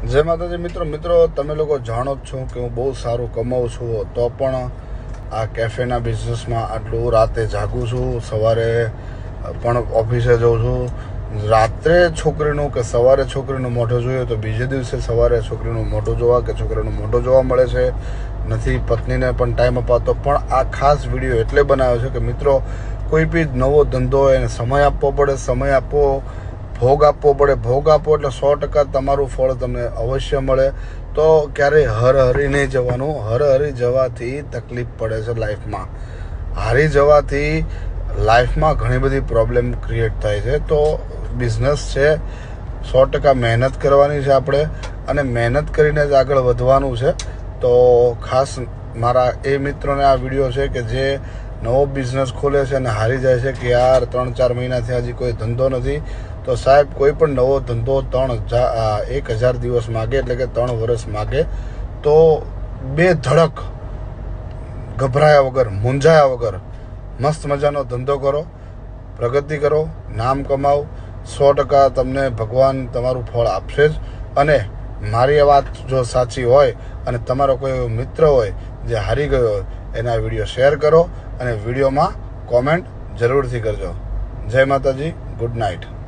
જય માતાજી મિત્રો તમે લોકો જાણો જ છો કે હું બહુ સારું કમાઉં છું, તો પણ આ કેફેના બિઝનેસમાં આટલું રાતે જાગું છું, સવારે પણ ઓફિસે જાઉં છું. રાત્રે છોકરીનું કે સવારે છોકરીનું મોઢું જોઈએ તો બીજે દિવસે સવારે છોકરીનું મોઢું જોવા કે છોકરીનું મોઢું જોવા મળે છે. નથી પત્નીને પણ ટાઈમ અપાતો. પણ આ ખાસ વિડીયો એટલે બનાવ્યો છે કે મિત્રો, કોઈ બી નવો ધંધો હોય એને સમય આપવો પડે, સમય આપવો, ભોગ આપવો પડે. ભોગ આપો એટલે 100% તમારું ફળ તમને અવશ્ય મળે. તો ક્યારેય હરી નહીં જવાનું. હરી જવાથી તકલીફ પડે છે લાઈફમાં. હારી જવાથી લાઈફમાં ઘણી બધી પ્રોબ્લેમ ક્રિએટ થાય છે. તો બિઝનેસ છે, 100% મહેનત કરવાની છે આપણે, અને મહેનત કરીને જ આગળ વધવાનું છે. તો ખાસ મારા એ મિત્રોને આ વિડીયો છે કે જે નવો બિઝનેસ ખોલે છે અને હારી જાય છે કે યાર 3-4 મહિનાથી હજી કોઈ ધંધો નથી. તો સાહેબ, કોઈ પણ નવો ધંધો 1000 દિવસ માગે, એટલે કે 3 વર્ષ માગે. તો બે ધડક ગભરાયા વગર, મૂંઝાયા વગર મસ્ત મજાનો ધંધો કરો, પ્રગતિ કરો, નામ કમાઓ. 100% તમને ભગવાન તમારું ફળ આપશે જ. અને મારી વાત જો સાચી હોય અને તમારો કોઈ એવો મિત્ર હોય જે હારી ગયો હોય, એના વિડીયો શેર કરો અને વિડીયોમાં કોમેન્ટ જરૂરથી કરજો. જય માતાજી, ગુડ નાઇટ.